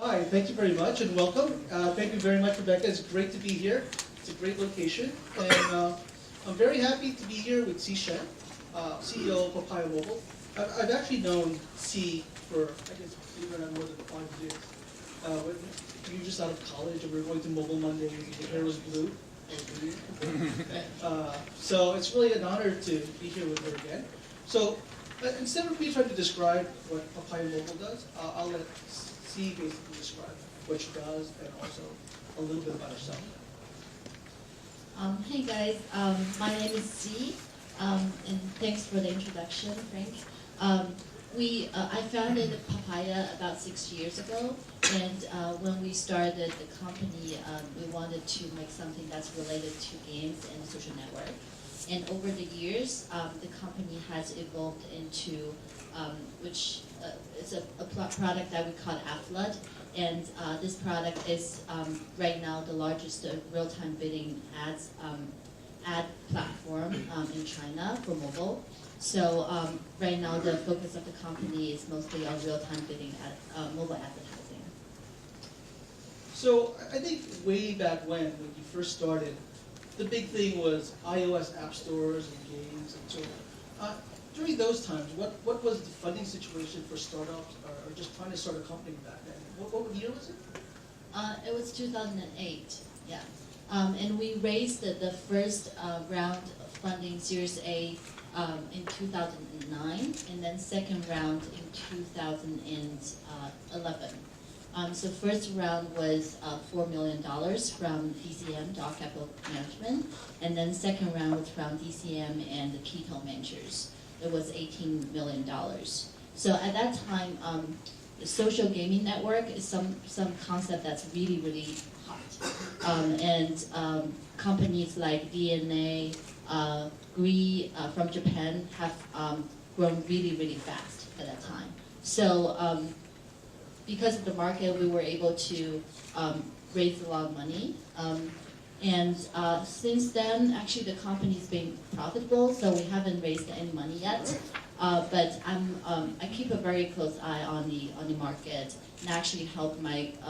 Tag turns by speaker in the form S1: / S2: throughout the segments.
S1: Hi, thank you very much and welcome. Thank you very much, Rebecca. It's great to be here. It's a great location. And I'm very happy to be here with Shen, CEO of PapayaMobile. I've actually known C for, I guess, believe it or not, more than 5 years. You were just out of college and we were going to Mobile Mondays and your hair was blue. So it's really an honor to be here with her again. So instead of me trying to describe what PapayaMobile does, I'll let C basically describe what she does and also a little bit about herself.
S2: Hey guys, my name is C, and thanks for the introduction, Frank. I founded Papaya about 6 years ago, and when we started the company, we wanted to make something that's related to games and social network. And over the years, the company has evolved into, which is a product that we call AppFlood. And this product is right now the largest real-time bidding ad platform in China for mobile. So right now the focus of the company is mostly on real-time bidding mobile advertising.
S1: So I think way back when you first started, the big thing was iOS app stores and games and so on. During those times, what was the funding situation for startups or just trying to start a company back then? What year was it?
S2: It was 2008, yeah. And we raised the first round of funding, Series A, in 2009, and then second round in 2011. So first round was $4 million from DCM, Dog Capital Management, and then second round was from DCM and the Keto Ventures. It was $18 million. So at that time, the social gaming network is some concept that's really, really hot. Companies like DNA, Gree from Japan have grown really, really fast at that time. So because of the market, we were able to raise a lot of money. Since then, actually the company's been profitable, so we haven't raised any money yet. But I keep a very close eye on the market and actually help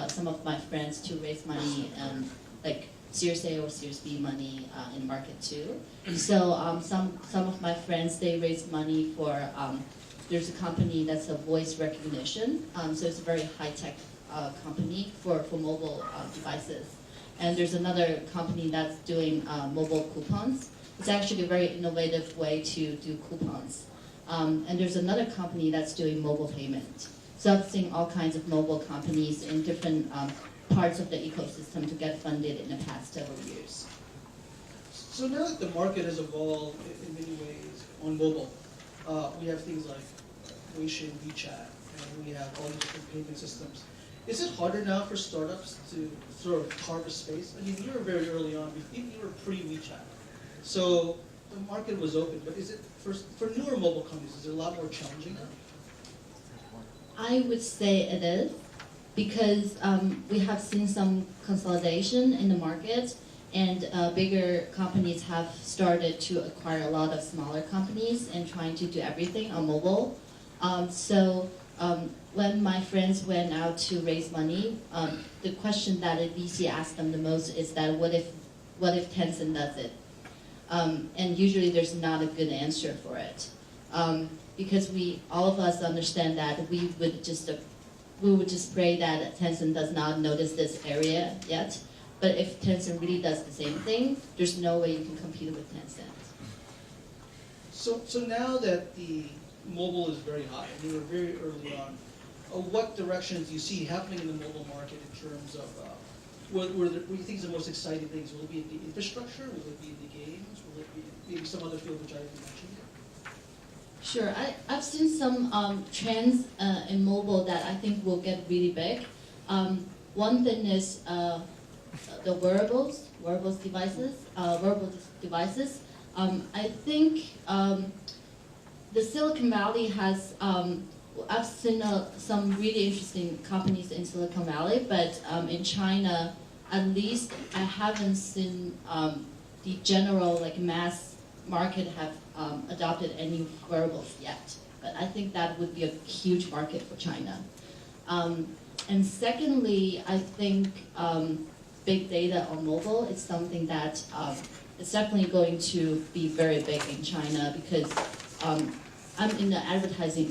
S2: some of my friends to raise money, like Series A or Series B money in market too. So some of my friends, they raise money for, there's a company that's a voice recognition, so it's a very high-tech company for mobile devices. And there's another company that's doing mobile coupons. It's actually a very innovative way to do coupons. And there's another company that's doing mobile payment. So I've seen all kinds of mobile companies in different parts of the ecosystem to get funded in the past several years.
S1: So now that the market has evolved in many ways on mobile, we have things like Shen, WeChat, and we have all these different payment systems. Is it harder now for startups to sort of carve a space? I mean, you were very early on. You were pre-WeChat. So the market was open, but is it, for newer mobile companies, is it a lot more challenging now?
S2: I would say it is, because we have seen some consolidation in the market, and bigger companies have started to acquire a lot of smaller companies and trying to do everything on mobile. When my friends went out to raise money, the question that a VC asked them the most is that what if Tencent does it? And usually there's not a good answer for it, because all of us understand that we would just pray that Tencent does not notice this area yet. But if Tencent really does the same thing, there's no way you can compete with Tencent.
S1: So now that the mobile is very hot, and you were very early on, what directions do you see happening in the mobile market in terms of what do you think is the most exciting things? Will it be in the infrastructure? Will it be in the games? Will it be maybe some other field which I haven't mentioned yet?
S2: Sure, I've seen some trends in mobile that I think will get really big. One thing is the wearable devices. I think the Silicon Valley has, I've seen some really interesting companies in Silicon Valley, but in China, at least I haven't seen the general mass market have adopted any wearables yet. But I think that would be a huge market for China. And secondly, I think big data on mobile is something that it's definitely going to be very big in China because I'm in the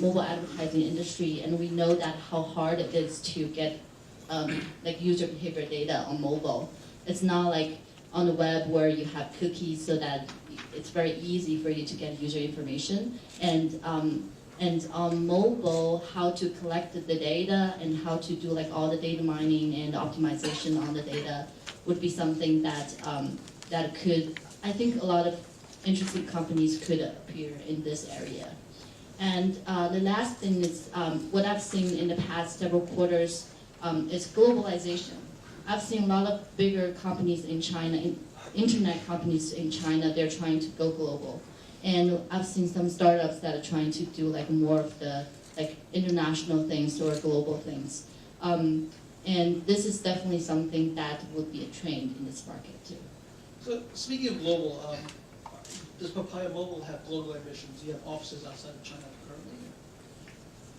S2: mobile advertising industry, and we know that how hard it is to get like user behavior data on mobile. It's not like on the web where you have cookies so that it's very easy for you to get user information. And on mobile, how to collect the data and how to do like all the data mining and optimization on the data would be something that that could, I think a lot of interesting companies could appear in this area. And the last thing is what I've seen in the past several quarters is globalization. I've seen a lot of bigger companies in China, internet companies in China, they're trying to go global. And I've seen some startups that are trying to do like more of the like international things or global things. And this is definitely something that would be a trend in this market too.
S1: So speaking of global, does PapayaMobile have global ambitions? Do you have offices outside of China currently?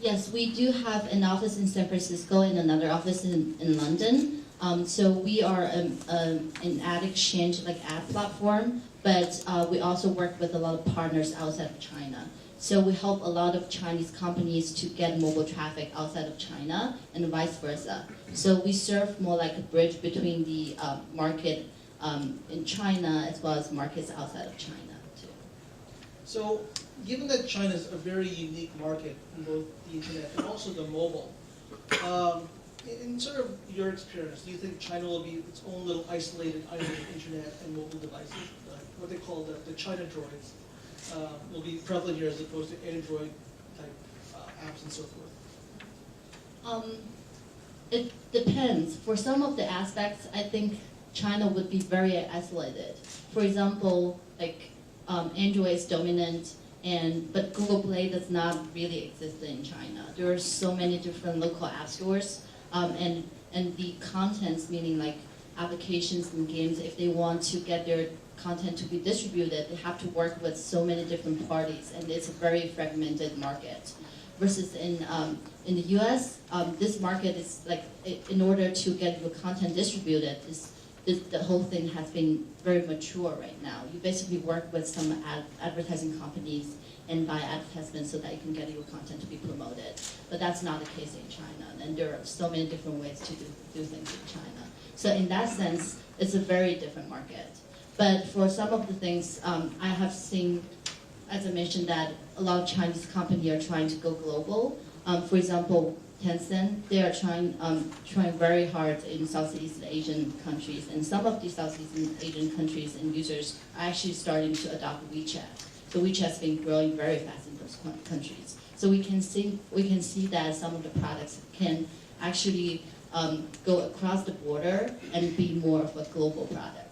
S2: Yes, we do have an office in San Francisco and another office in London. So we are an ad exchange, like ad platform, but we also work with a lot of partners outside of China. So we help a lot of Chinese companies to get mobile traffic outside of China and vice versa. So we serve more like a bridge between the market in China as well as markets outside of China too.
S1: So given that China is a very unique market in both the internet and also the mobile, in sort of your experience, do you think China will be its own little isolated island of internet and mobile devices, what they call the China Droids, will be prevalent here as opposed to Android type apps and so forth?
S2: It depends. For some of the aspects, I think China would be very isolated. For example, like Android is dominant, but Google Play does not really exist in China. There are so many different local app stores, and the contents, meaning like applications and games, if they want to get their content to be distributed, they have to work with so many different parties, and it's a very fragmented market. Versus in the U.S., this market is like, in order to get your content distributed, the whole thing has been very mature right now. You basically work with some advertising companies and buy advertisements so that you can get your content to be promoted. But that's not the case in China, and there are so many different ways to do things in China. So in that sense, it's a very different market. But for some of the things, I have seen, as I mentioned, that a lot of Chinese companies are trying to go global. For example, Tencent, they are trying very hard in Southeast Asian countries, and some of these Southeast Asian countries and users are actually starting to adopt WeChat. So WeChat's been growing very fast in those countries. So we can see that some of the products can actually go across the border and be more of a global product.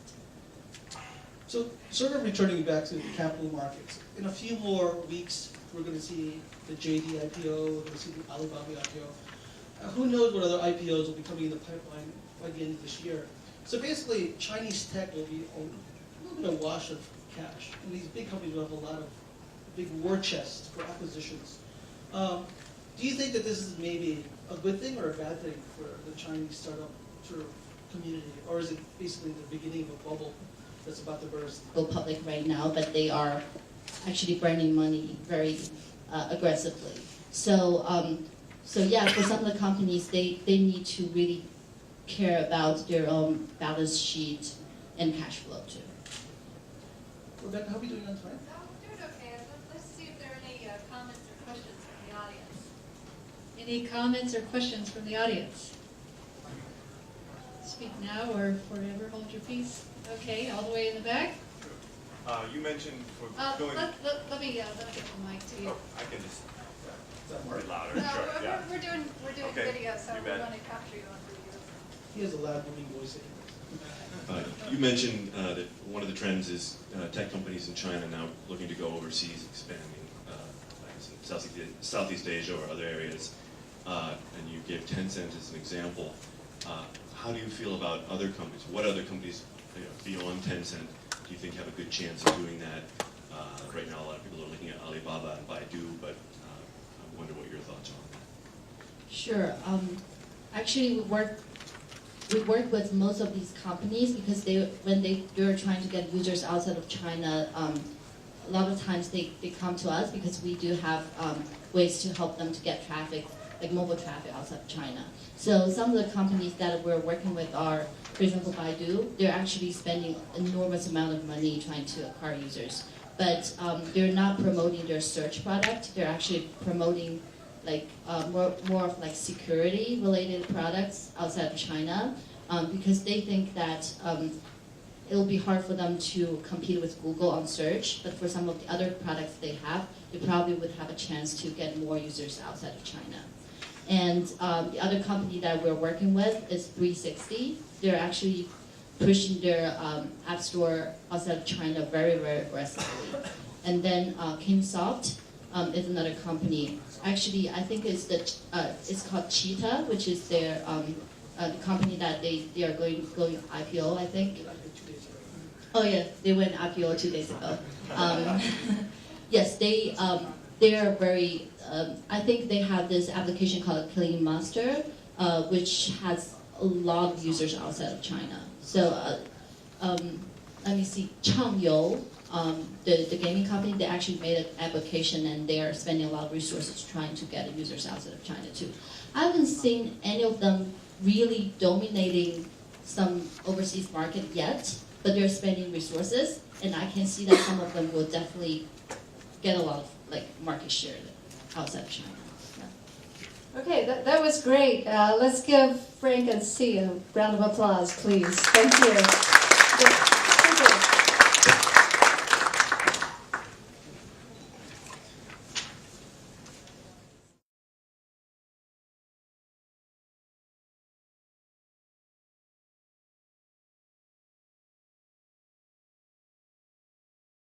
S1: So sort of returning back to the capital markets, in a few more weeks, we're going to see the JD IPO, we're going to see the Alibaba IPO. Who knows what other IPOs will be coming in the pipeline by the end of this year. So basically, Chinese tech will be a little bit awash of cash. And these big companies will have a lot of big war chests for acquisitions. Do you think that this is maybe a good thing or a bad thing for the Chinese startup sort of community? Or is it basically the beginning of a bubble that's about to burst?
S2: Go public right now, but they are actually burning money very aggressively. So yeah, for some of the companies, they need to really care about their own balance sheet and cash flow too.
S1: Rebecca, how are we doing on time?
S3: We're doing okay. Let's see if there are any comments or questions from the audience. Any comments or questions from the audience? Speak now or forever hold your peace. Okay, all the way in the back.
S4: You mentioned for going.
S3: Let me get the mic to you.
S4: Oh, I can just
S1: Does that
S4: be
S1: work?
S4: louder.
S3: No,
S4: Sure. Yeah.
S3: we're doing
S4: Okay,
S3: video, so
S4: you
S3: we
S4: bet.
S3: want to capture you on video.
S1: He has a loud booming voice anyway.
S5: You mentioned that one of the trends is tech companies in China now looking to go overseas, expanding like in Southeast Asia or other areas. And you gave Tencent as an example. How do you feel about other companies? What other companies beyond Tencent do you think have a good chance of doing that? Right now, a lot of people are looking at Alibaba and Baidu, but I wonder what your thoughts are on that.
S2: Sure. Actually, we work with most of these companies because when they're trying to get users outside of China, a lot of times they come to us because we do have ways to help them to get traffic, like mobile traffic outside of China. So some of the companies that we're working with are, for example, Baidu. They're actually spending enormous amount of money trying to acquire users, but they're not promoting their search product. They're actually promoting like more of like security related products outside of China because they think that it'll be hard for them to compete with Google on search, but for some of the other products they have, they probably would have a chance to get more users outside of China. And the other company that we're working with is 360. They're actually pushing their app store outside of China very, very aggressively. And then Kingsoft is another company. Actually, I think it's called Cheetah, which is their the company that they are going IPO, I think. Oh yeah, they went IPO 2 days ago. Yes, they are very. I think they have this application called Clean Master, which has a lot of users outside of China. So let me see, Changyou, the gaming company, they actually made an application and they are spending a lot of resources trying to get users outside of China too. I haven't seen any of them really dominating some overseas market yet, but they're spending resources, and I can see that some of them will definitely get a lot of like market share outside of China. Yeah.
S3: Okay, that was great. Let's give Frank and C a round of applause, please. Thank you.